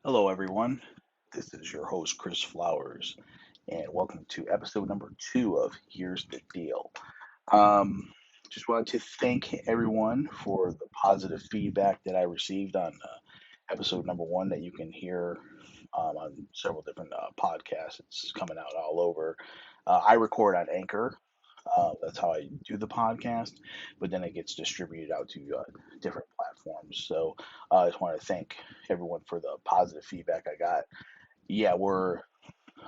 Hello, everyone. This is your host, Chris Flowers, and welcome to episode number 2 of Here's the Deal. Um, just wanted to thank everyone for the positive feedback that I received on episode number 1 that you can hear on several different podcasts. It's coming out all over. I record on Anchor. That's how I do the podcast, but then it gets distributed out to different platforms. So I just want to thank everyone for the positive feedback I got. Yeah, we're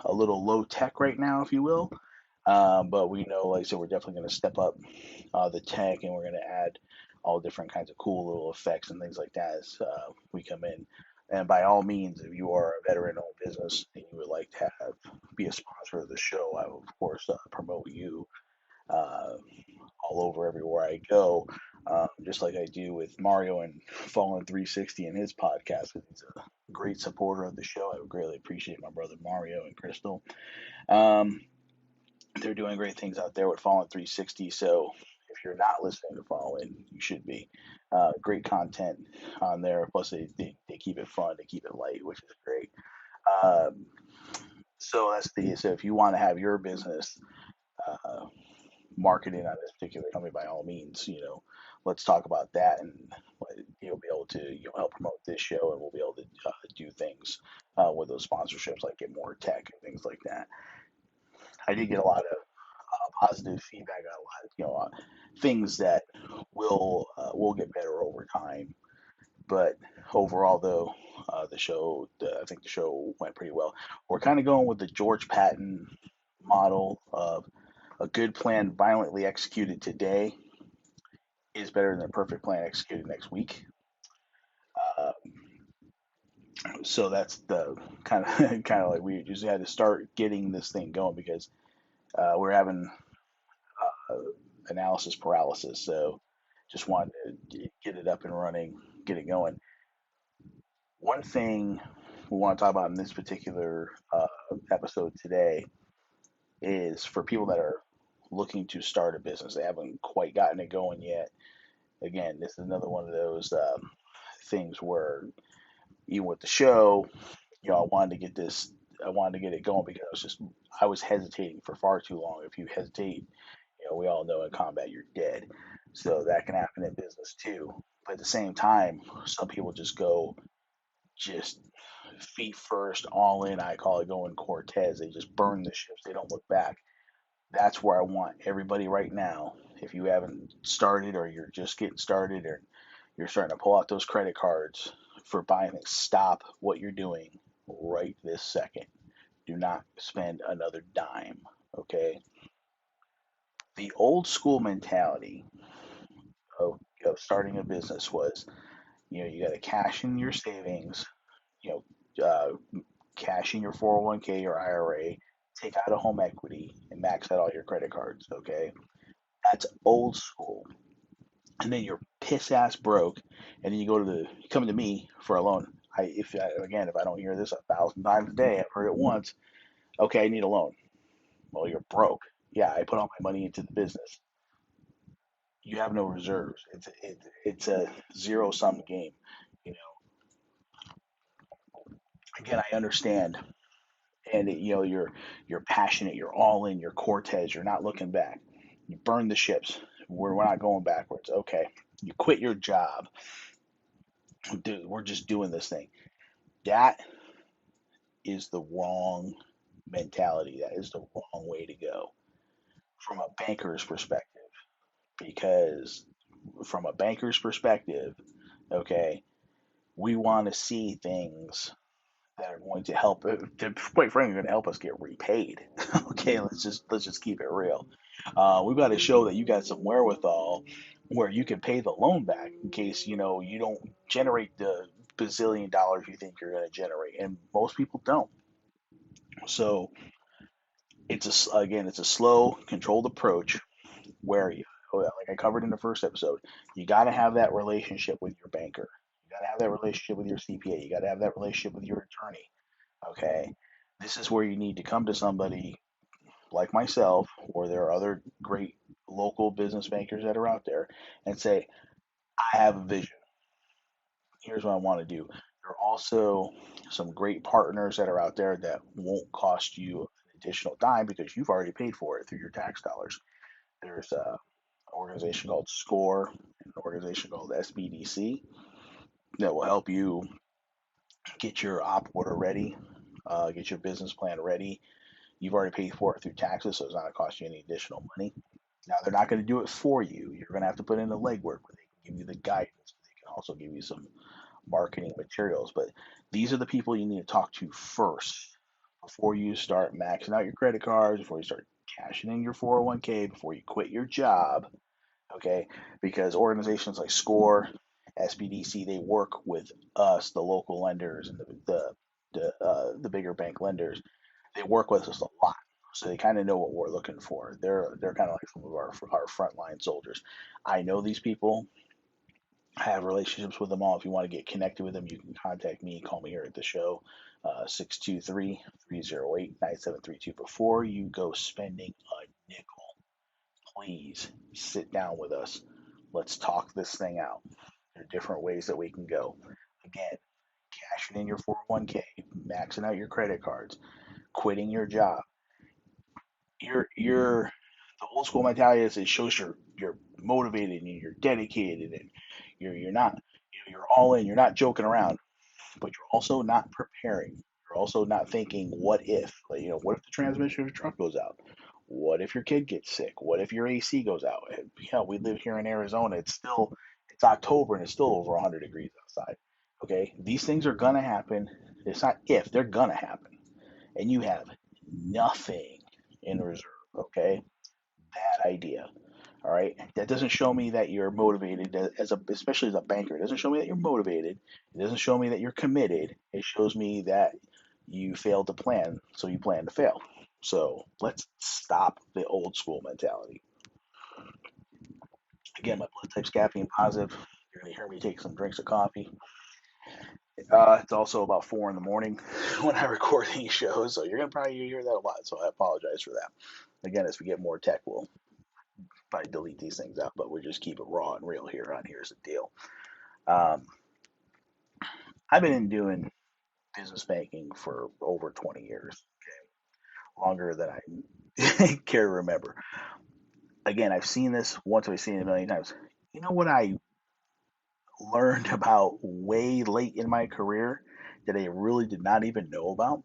a little low tech right now, if you will, but we know, like I said, we're definitely going to step up the tech, and we're going to add all different kinds of cool little effects and things like that as we come in. And by all means, if you are a veteran-owned business and you would like to be a sponsor of the show, I will of course promote you uh, all over everywhere I go, just like I do with Mario and Fallen 360 and his podcast. He's a great supporter of the show. I would greatly appreciate my brother Mario and Crystal. Um, they're doing great things out there with Fallen 360. So if you're not listening to Fallen, you should be. Great content on there. Plus, they keep it fun, they keep it light, which is great. Um, so if you want to have your business uh, marketing on this particular company, by all means, let's talk about that, and you'll be able to help promote this show, and we'll be able to do things with those sponsorships, like get more tech and things like that. I did get a lot of positive feedback on a lot of things that will get better over time. But overall, though, I think the show went pretty well. We're kind of going with the George Patton model of a good plan violently executed today is better than a perfect plan executed next week. Uh, so that's the kind of like we just had to start getting this thing going because we're having uh, analysis paralysis. So just wanted to get it up and running, get it going. One thing we want to talk about in this particular episode today is for people that are looking to start a business. They haven't quite gotten it going yet. Again, this is another one of those things where even with the show, I wanted to get this, I wanted to get it going because I was hesitating for far too long. If you hesitate, we all know in combat you're dead. So that can happen in business too. But at the same time, some people just go just feet first, all in. I call it going Cortez. They just burn the ships. They don't look back. That's where I want everybody right now. If you haven't started or you're just getting started or you're starting to pull out those credit cards for buying things, stop what you're doing right this second. Do not spend another dime. Okay. The old school mentality of starting a business was, you got to cash in your savings, you cash in your 401k or IRA, take out a home equity, and max out all your credit cards. Okay. That's old school. And then you're piss ass broke, and then you come to me for a loan. If I don't hear this 1,000 times a day, I've heard it once. Okay, I need a loan. Well, you're broke. Yeah, I put all my money into the business. You have no reserves. It's a zero sum game. You know, again, I understand, and you're passionate. You're all in. You're Cortez. You're not looking back. You burn the ships. We're not going backwards. Okay, you quit your job. Dude, we're just doing this thing. That is the wrong mentality. That is the wrong way to go from a banker's perspective. Because from a banker's perspective, okay, we want to see things that are going to help, quite frankly, going to help us get repaid. Okay, let's just keep it real. We've got to show that you got some wherewithal where you can pay the loan back in case you don't generate the bazillion dollars you think you're going to generate, and most people don't. So it's a slow, controlled approach where like I covered in the first episode, you got to have that relationship with your banker. You got to have that relationship with your CPA. You got to have that relationship with your attorney. Okay, this is where you need to come to somebody like myself, or there are other great local business bankers that are out there, and say, I have a vision. Here's what I want to do. There are also some great partners that are out there that won't cost you an additional dime because you've already paid for it through your tax dollars. There's an organization called SCORE, an organization called SBDC that will help you get your op order ready, get your business plan ready. You've already paid for it through taxes, so it's not going to cost you any additional money. Now, they're not going to do it for you. You're going to have to put in the legwork, but they can give you the guidance. They can also give you some marketing materials. But these are the people you need to talk to first before you start maxing out your credit cards, before you start cashing in your 401k, before you quit your job. Okay, because organizations like SCORE, SBDC, they work with us, the local lenders, and the bigger bank lenders. They work with us a lot, so they kind of know what we're looking for. They're kind of like some of our frontline soldiers. I know these people. I have relationships with them all. If you want to get connected with them, you can contact me. Call me here at the show, 623 Before you go spending a nickel, please sit down with us. Let's talk this thing out. There are different ways that we can go. Again, cashing in your 401k, maxing out your credit cards, quitting your job. You're the old school mentality is it shows you're motivated and you're dedicated and you're not you're all in. You're not joking around, but you're also not preparing. You're also not thinking, what if? Like, what if the transmission of your truck goes out? What if your kid gets sick? What if your AC goes out? We live here in Arizona. It's October and it's still over 100 degrees outside. Okay, these things are gonna happen. It's not if, they're gonna happen, and you have nothing in reserve. Okay, bad idea. All right, that doesn't show me that you're motivated especially as a banker. It doesn't show me that you're motivated. It doesn't show me that you're committed. It shows me that you failed to plan, so you plan to fail. So let's stop the old school mentality. Again, my blood type's caffeine positive. You're gonna hear me take some drinks of coffee. It's also about 4 in the morning when I record these shows, so you're gonna probably hear that a lot. So I apologize for that. Again, as we get more tech, we'll probably delete these things out, but we'll just keep it raw and real here on Here's the Deal. Um, I've been doing business banking for over 20 years, longer than I care to remember. Again, I've seen this once, I've seen it a million times. You know what I learned about way late in my career that I really did not even know about?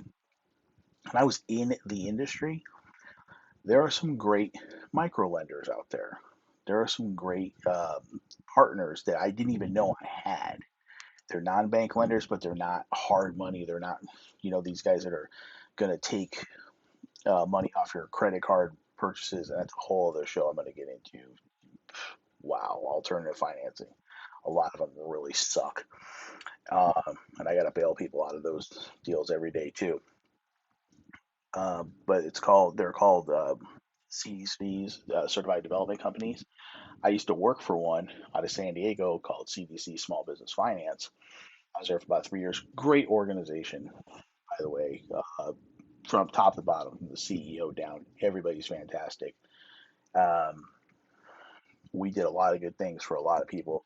And I was in the industry. There are some great micro lenders out there. There are some great partners that I didn't even know I had. They're non-bank lenders, but they're not hard money. They're not, these guys that are going to take money off your credit card purchases. And that's a whole other show I'm going to get into. Wow, alternative financing. A lot of them really suck. And I got to bail people out of those deals every day too. But they're called CDCs, Certified Development Companies. I used to work for one out of San Diego called CDC Small Business Finance. I was there for about 3 years. Great organization, by the way, from top to bottom, from the CEO down. Everybody's fantastic. Um, we did a lot of good things for a lot of people,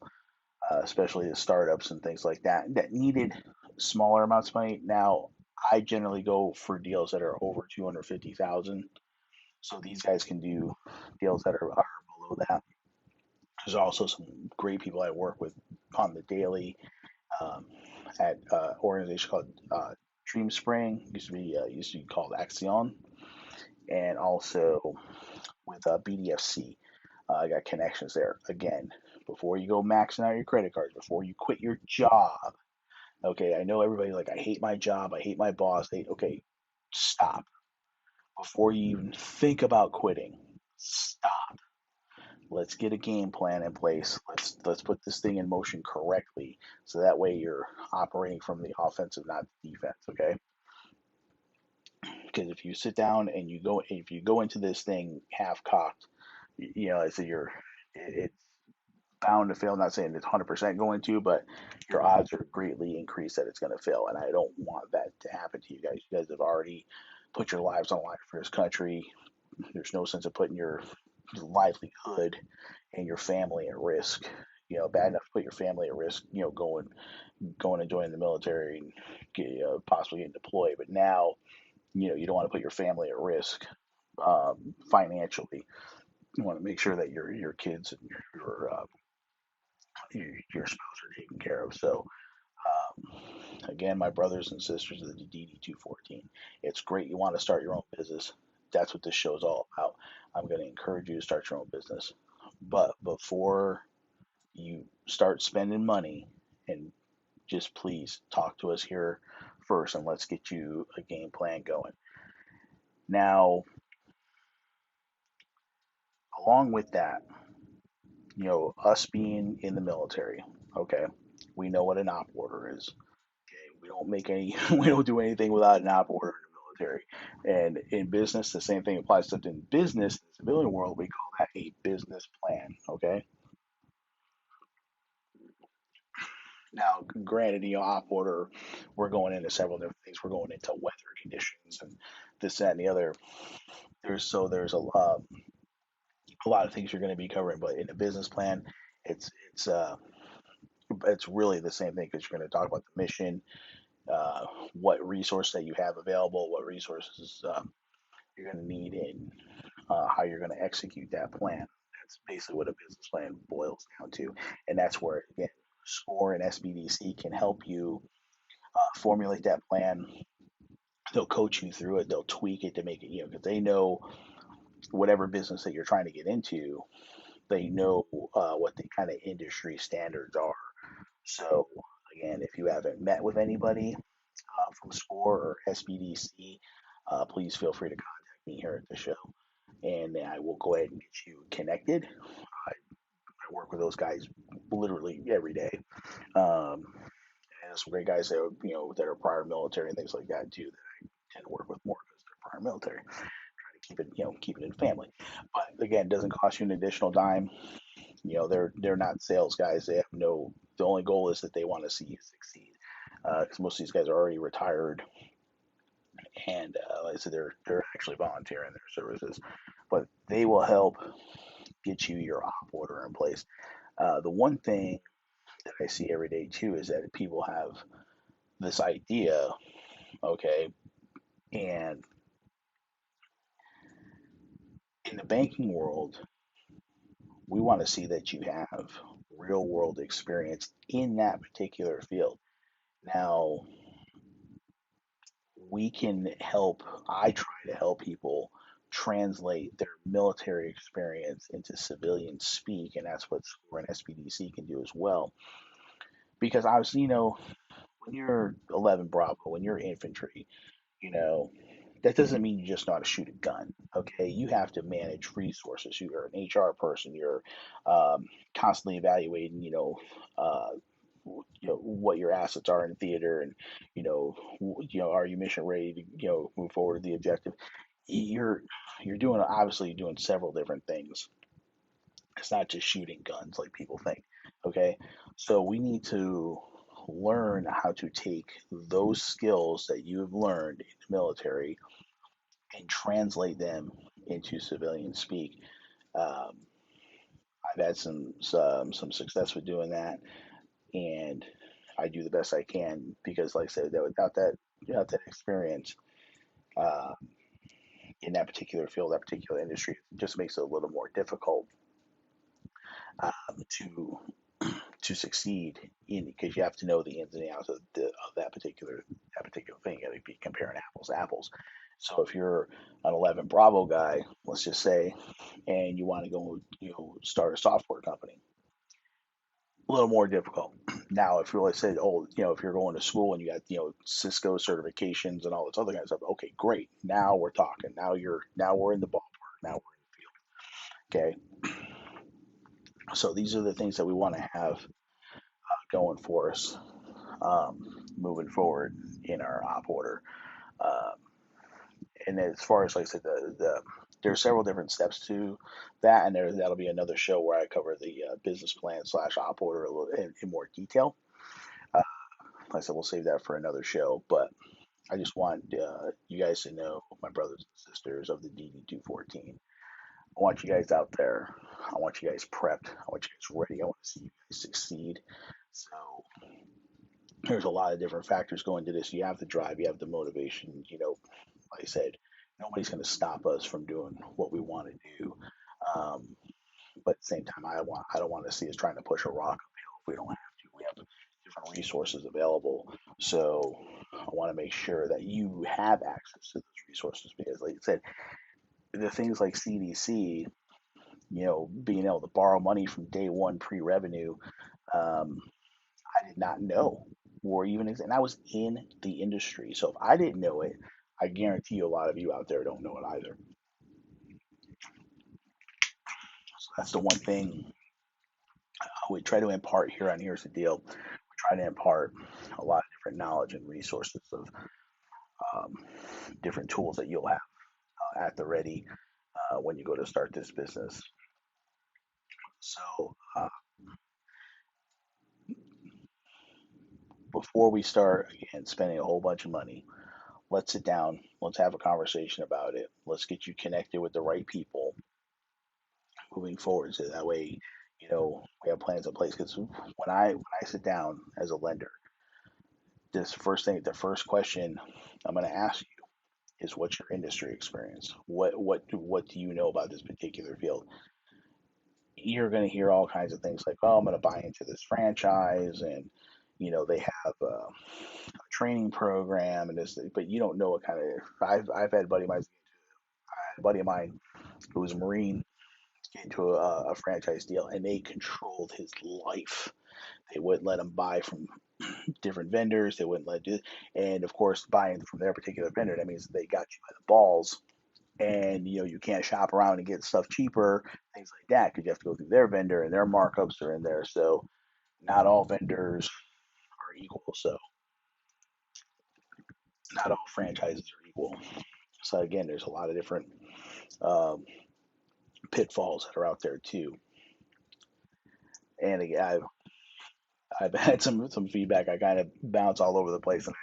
especially the startups and things like that that needed smaller amounts of money. Now, I generally go for deals that are over 250,000. So these guys can do deals that are below that. There's also some great people I work with on the daily um, at an organization called Dream Spring. Used to be called Axion, and also with BDFC. I got connections there. Again, before you go maxing out your credit cards, before you quit your job. Okay, I know everybody like I hate my job, I hate my boss. Okay, stop before you even think about quitting. Stop. Let's get a game plan in place. Let's put this thing in motion correctly, so that way you're operating from the offensive, not the defense. Okay, because if you sit down and if you go into this thing half cocked, I say it's bound to fail. I'm not saying it's 100% going to, but your odds are greatly increased that it's going to fail. And I don't want that to happen to you guys. You guys have already put your lives on the line for this country. There's no sense of putting your livelihood and your family at risk. bad enough to put your family at risk, going and joining the military and possibly getting deployed. But now, you don't want to put your family at risk financially. You want to make sure that your kids and your spouse are taken care of. So again, my brothers and sisters of the DD214, it's great you want to start your own business. That's what this show is all about. I'm going to encourage you to start your own business. But before you start spending money, and just please talk to us here first and let's get you a game plan going. Now, along with that, us being in the military, okay, we know what an op order is. Okay, we don't make any, we don't do anything without an op order in the military. And in business, the same thing applies. To in business, in the civilian world, we call that a business plan. Okay. Now, granted, op order, we're going into several different things. We're going into weather conditions and this, that, and the other. There's a lot of things you're going to be covering, but in a business plan, it's it's uh, it's really the same thing because you're going to talk about the mission, uh, what resource that you have available, what resources you're going to need, and how you're going to execute that plan. That's basically what a business plan boils down to, and that's where again, SCORE and SBDC can help you formulate that plan. They'll coach you through it. They'll tweak it to make it, because they know whatever business that you're trying to get into, they know what the kind of industry standards are. So again, if you haven't met with anybody from SCORE or SBDC, please feel free to contact me here at the show, and I will go ahead and get you connected. I work with those guys literally every day, and some great guys that that are prior military and things like that too. That I tend to work with more because they're prior military. Try to keep it in family. But again, it doesn't cost you an additional dime. They're not sales guys. They have no. The only goal is that they want to see you succeed. Because most of these guys are already retired, and like I said, they're actually volunteering their services, but they will help get you your op order in place. The one thing that I see every day too is that people have this idea, okay, and in the banking world, we want to see that you have real world experience in that particular field. Now, we can help, I try to help people translate their military experience into civilian speak, and that's what SCORE and SPDC can do as well. Because obviously, when you're 11 Bravo, when you're infantry, you know, that doesn't mean you just know how to shoot a gun. Okay, you have to manage resources. You're an HR person. You're constantly evaluating, what your assets are in theater, and are you mission ready to move forward to the objective. You're doing obviously doing several different things. It's not just shooting guns like people think. Okay, so we need to learn how to take those skills that you have learned in the military and translate them into civilian speak. Um, I've had some success with doing that, and I do the best I can because, like I said, that without that experience uh, in that particular field, that particular industry, it just makes it a little more difficult to succeed in because you have to know the ins and outs of that particular thing. You got to be comparing apples to apples. So if you're an 11 Bravo guy, let's just say, and you want to go, start a software company, a little more difficult. Now, if you like said, oh, if you're going to school and you got, Cisco certifications and all this other kind of stuff, okay, great. Now we're talking. Now we're in the ballpark. Now we're in the field. Okay. So these are the things that we want to have going for us moving forward in our op order. Um, and as far as like I said, there are several different steps to that, and that'll be another show where I cover the business plan slash op order a little in more detail. Uh, like I said, we'll save that for another show, but I just want you guys to know, my brothers and sisters of the DD214, I want you guys out there. I want you guys prepped. I want you guys ready. I want to see you guys succeed. So there's a lot of different factors going into this. You have the drive, you have the motivation. Like I said, nobody's going to stop us from doing what we want to do. Um, but at the same time, I don't want to see us trying to push a rock uphill if we don't have to. We have different resources available, so I want to make sure that you have access to those resources because, like I said, the things like CDC, being able to borrow money from day one pre-revenue, um, I did not know, or even, and I was in the industry. So if I didn't know it, I guarantee you a lot of you out there don't know it either. So that's the one thing we try to impart here on Here's the Deal. We try to impart a lot of different knowledge and resources of um, different tools that you'll have at the ready when you go to start this business. So before we start again spending a whole bunch of money, let's sit down, let's have a conversation about it. Let's get you connected with the right people moving forward, so that way, we have plans in place. Because when I sit down as a lender, the first question I'm going to ask you is, what's your industry experience? What do you know about this particular field? You're going to hear all kinds of things like, oh, I'm going to buy into this franchise, and they have a training program and this, but you don't know what kind of. I've had a buddy of mine who was a Marine get into a franchise deal, and they controlled his life. They wouldn't let him buy from different vendors. They wouldn't let do, and of course, buying from their particular vendor, that means they got you by the balls. And you can't shop around and get stuff cheaper, things like that, because you have to go through their vendor and their markups are in there. So not all vendors are equal. So not all franchises are equal. So again, there's a lot of different um, pitfalls that are out there too. And again, I've had some feedback. I kind of bounce all over the place, and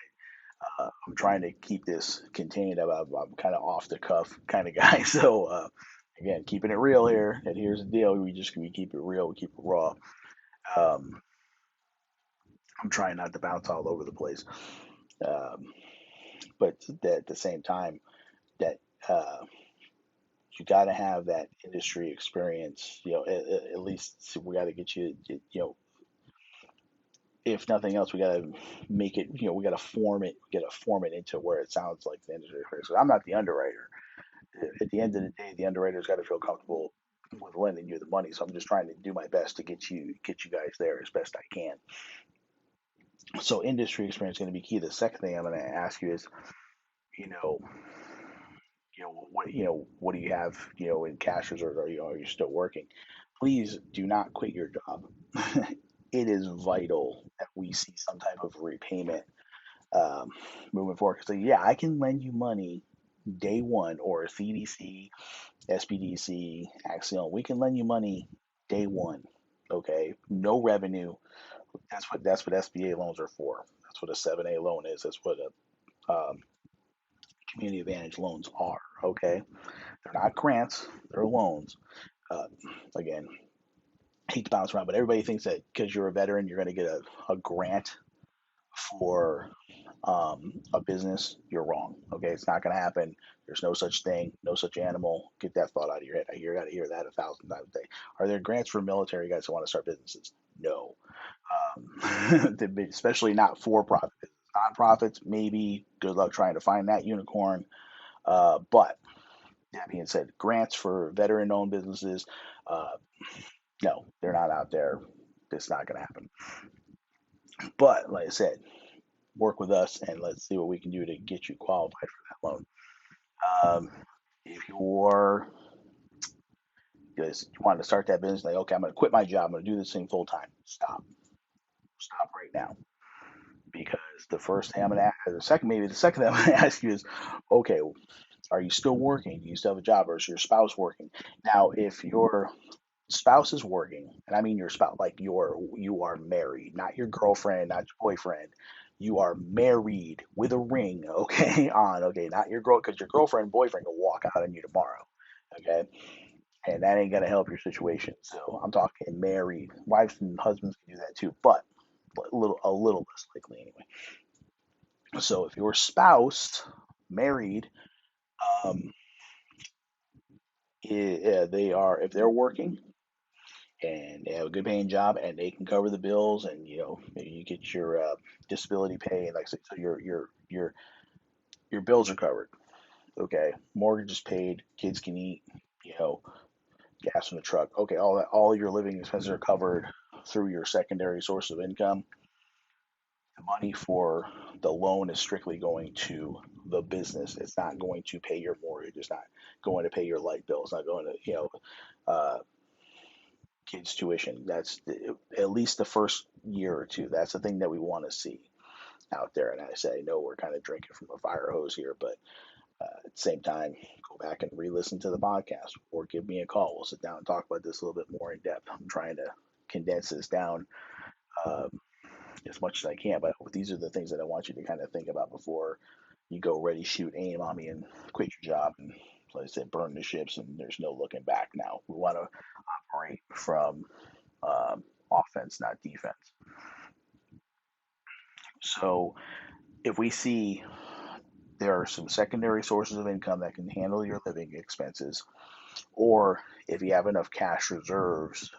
I'm trying to keep this contained. I'm kind of off the cuff kind of guy. So again, keeping it real here. And here's the deal: we keep it real, we keep it raw. Um, I'm trying not to bounce all over the place, um, but at the same time, that you got to have that industry experience. At least we got to get you. If nothing else, we got to make it. We got to form it. We got to form it into where it sounds like the industry experience. So I'm not the underwriter. At the end of the day, the underwriter's got to feel comfortable with lending you the money. So I'm just trying to do my best to get you guys there as best I can. So industry experience is going to be key. The second thing I'm going to ask you is, you know, what do you have, in cashes, or are you still working? Please do not quit your job. It is vital that we see some type of repayment um, moving forward. So yeah, I can lend you money day one, or CDC, SBDC, Axiom. We can lend you money day one. Okay, no revenue. That's what SBA loans are for. That's what a 7A loan is. That's what a community advantage loans are. Okay, they're not grants. They're loans. Uh, Again, I hate to bounce around, but everybody thinks that because you're a veteran, you're going to get a grant for a business. You're wrong. Okay, it's not going to happen. There's no such thing, no such animal. Get that thought out of your head. I got to hear that 1,000 times a day. Are there grants for military guys who want to start businesses? No, especially not for profit. Nonprofits, maybe. Good luck trying to find that unicorn. But that being said, grants for veteran-owned businesses, uh, no, they're not out there. It's not going to happen. But like I said, work with us and let's see what we can do to get you qualified for that loan. Um, if you're you want to start that business, like, okay, I'm going to quit my job, I'm going to do this thing full time. Stop right now, because the first thing I'm going to ask, the second thing I'm going to ask you is, okay, are you still working? Do you still have a job, or is your spouse working? Now, if your spouse is working, and I mean your spouse, like you are married, not your girlfriend, not your boyfriend. You are married with a ring, okay, on, okay, not your girl, because your girlfriend, boyfriend will walk out on you tomorrow, okay. and that ain't gonna help your situation. So I'm talking married wives and husbands can do that too, but a little less likely anyway. So if your spouse married, um, they are if they're working and they have a good paying job and they can cover the bills, and maybe you get your disability pay, like I said, so your bills are covered. Okay, mortgage is paid, kids can eat, you know, gas in the truck. Okay, all your living expenses are covered through your secondary source of income. The money for the loan is strictly going to the business. It's not going to pay your mortgage. It's not going to pay your light bill. It's not going to, uh, kids' tuition. At least the first year or two. That's the thing that we want to see out there. And I say, no, we're kind of drinking from a fire hose here, but at the same time, go back and re-listen to the podcast or give me a call. We'll sit down and talk about this a little bit more in depth. I'm trying to condense this down um, as much as I can, but these are the things that I want you to kind of think about before you go ready, shoot, aim on me, and quit your job and, like I said, burn the ships. And there's no looking back now. We want to operate from offense, not defense. So if we see there are some secondary sources of income that can handle your living expenses, or if you have enough cash reserves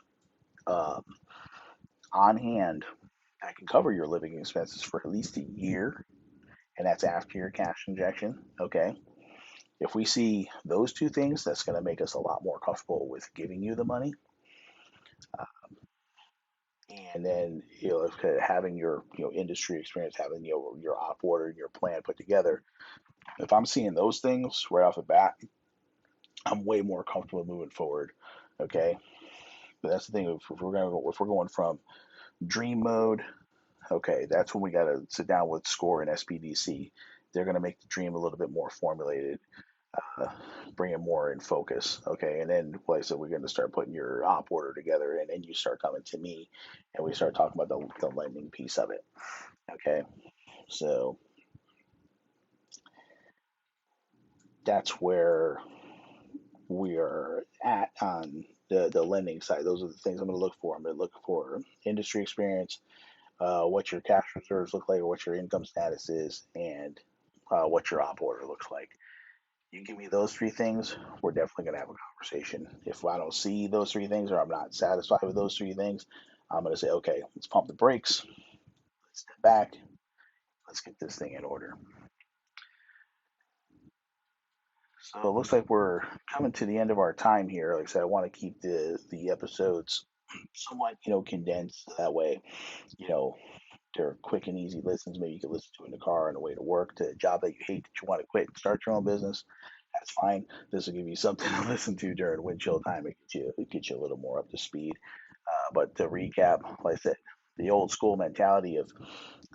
um, on hand that can cover your living expenses for at least a year, and that's after your cash injection. Okay. If we see those two things, that's going to make us a lot more comfortable with giving you the money. Uh, and then, having your, industry experience, having, your op order and your plan put together. If I'm seeing those things right off the bat, I'm way more comfortable moving forward. Okay. But that's the thing. If we're going from dream mode, okay, that's when we got to sit down with SCORE and SPDC. They're going to make the dream a little bit more formulated, uh, bring it more in focus. Okay, and then, like I said, we're going to start putting your op order together, and then you start coming to me, and we start talking about the lending piece of it. Okay, so that's where we are at on the lending side. Those are the things I'm going to look for. I'm going to look for industry experience, what your cash reserves look like, or what your income status is, and what your op order looks like. You give me those three things, we're definitely going to have a conversation. If I don't see those three things or I'm not satisfied with those three things, I'm going to say, okay, let's pump the brakes, let's step back, let's get this thing in order. So it looks like we're coming to the end of our time here. Like I said, I want to keep the episodes somewhat, condensed. That way, you know, they're quick and easy listens. Maybe you can listen to it in the car on the way to work, to a job that you hate, that you want to quit and start your own business. That's fine. This will give you something to listen to during windshield time. It gets you a little more up to speed. But to recap, like I said, the old school mentality of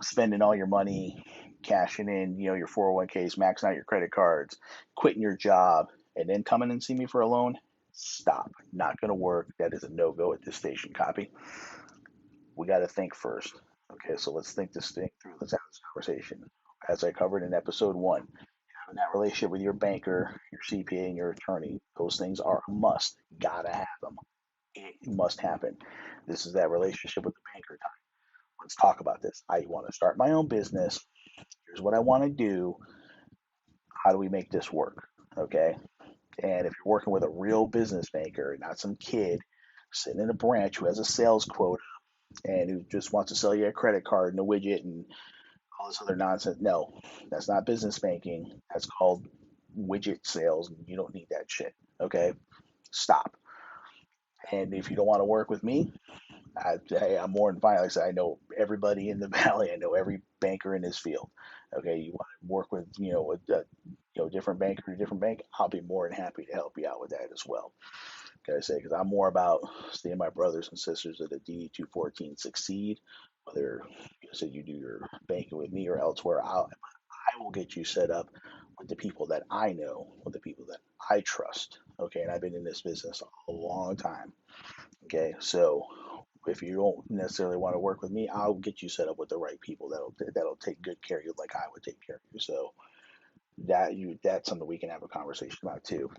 spending all your money, cashing in, your 401ks, maxing out your credit cards, quitting your job, and then coming and see me for a loan. Stop. Not going to work. That is a no go at this station. Copy. We got to think first. Okay, so let's think this thing through. Let's have this conversation. As I covered in episode one, having that relationship with your banker, your CPA, and your attorney, those things are a must. Gotta have them. It must happen. This is that relationship with the banker time. Let's talk about this. I want to start my own business. Here's what I want to do. How do we make this work? Okay. And if you're working with a real business banker, not some kid sitting in a branch who has a sales quota and who just wants to sell you a credit card and a widget and all this other nonsense. No, that's not business banking. That's called widget sales. You don't need that shit. Okay, stop. And if you don't want to work with me, I'm more than fine. Like I said, I know everybody in the valley. I know every banker in this field. Okay, you want to work with a different banker or a different bank? I'll be more than happy to help you out with that as well. Okay, I say because I'm more about seeing my brothers and sisters at a DD 214 succeed. Whether you do your banking with me or elsewhere, I will get you set up with the people that I know, with the people that I trust. Okay, and I've been in this business a long time. Okay, so if you don't necessarily want to work with me, I'll get you set up with the right people that'll take good care of you like I would take care of you. So that's something we can have a conversation about too.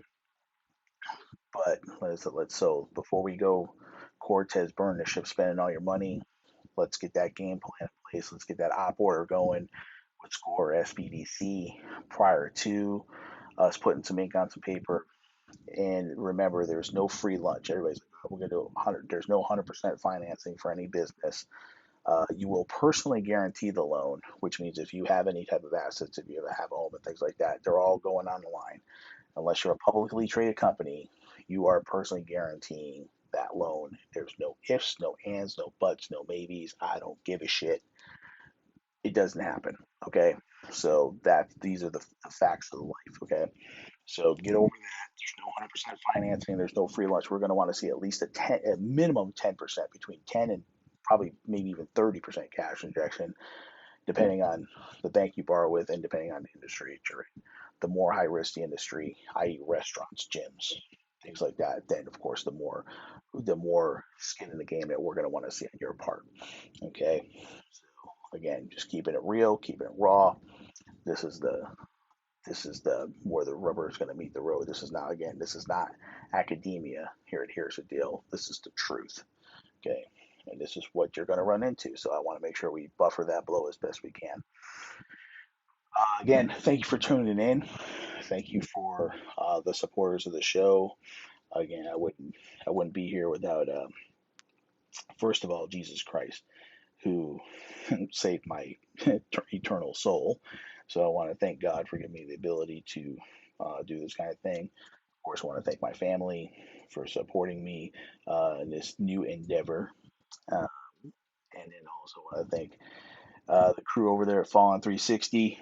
But so before we go Cortez burn the ship, spending all your money, let's get that game plan in place. Let's get that op order going with Score SBDC prior to us putting some ink on some paper. And remember, there's no free lunch. Everybody's like, oh, we're going to do 100. There's no 100% financing for any business. You will personally guarantee the loan, which means if you have any type of assets, if you ever have a home and things like that, they're all going on the line. Unless you're a publicly traded company, you are personally guaranteeing that loan. There's no ifs, no ands, no buts, no maybes. I don't give a shit. It doesn't happen. Okay. So these are the facts of life. Okay. So get over that. There's no 100% financing. There's no free lunch. We're going to want to see at least a minimum 10%, between 10 and probably maybe even 30% cash injection, depending on the bank you borrow with and depending on the industry you're in. The more high risk the industry, i.e., restaurants, gyms, things like that, then of course the more skin in the game that we're going to want to see on your part. Okay. So again, just keeping it real, keeping it raw. This is the where the rubber is going to meet the road. This is not academia here at Here's the Deal. This is the truth. Okay. And this is what you're going to run into. So I want to make sure we buffer that blow as best we can. Again, thank you for tuning in. Thank you for the supporters of the show. Again, I wouldn't be here without first of all Jesus Christ, who saved my eternal soul. So I want to thank God for giving me the ability to do this kind of thing. Of course, I want to thank my family for supporting me in this new endeavor. Uh, and then also want to thank the crew over there at Fallen 360.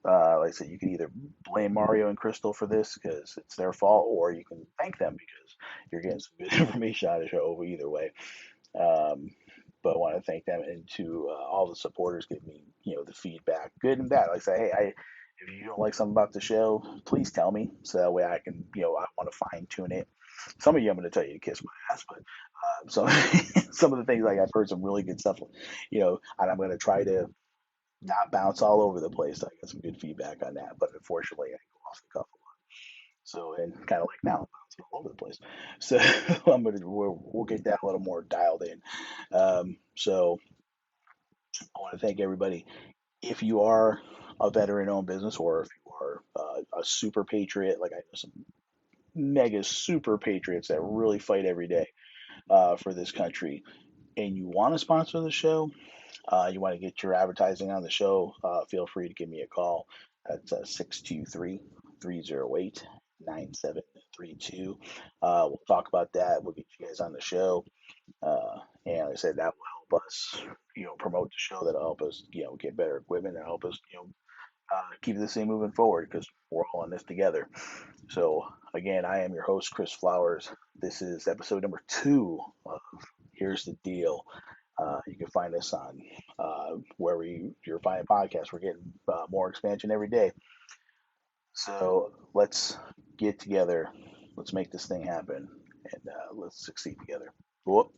Like I said, you can either blame Mario and Crystal for this because it's their fault, or you can thank them because you're getting some good information out of the show. Either way, um, but I want to thank them and to all the supporters give me, the feedback, good and bad. Like I say, hey, if you don't like something about the show, please tell me so that way I can, I want to fine tune it. Some of you I'm going to tell you to kiss my ass, but so some of the things, like I've heard some really good stuff, and I'm going to try to not bounce all over the place. I got some good feedback on that, but unfortunately I go off the cuff a lot. So, and kind of like now, I'm bouncing all over the place. So we'll get that a little more dialed in. So I want to thank everybody. If you are a veteran-owned business, or if you are a super patriot, like I know some mega super patriots that really fight every day for this country, and you want to sponsor the show, you want to get your advertising on the show, feel free to give me a call. That's 623 We'll talk about that. We'll get you guys on the show. And like I said, that will help us, promote the show. That'll help us, get better equipment. That'll help us, keep this thing moving forward because we're all in this together. So, again, I am your host, Chris Flowers. This is episode number 2 of Here's the Deal. You can find us on wherever you're finding podcasts. We're getting more expansion every day. So let's get together. Let's make this thing happen, and let's succeed together. Whoop.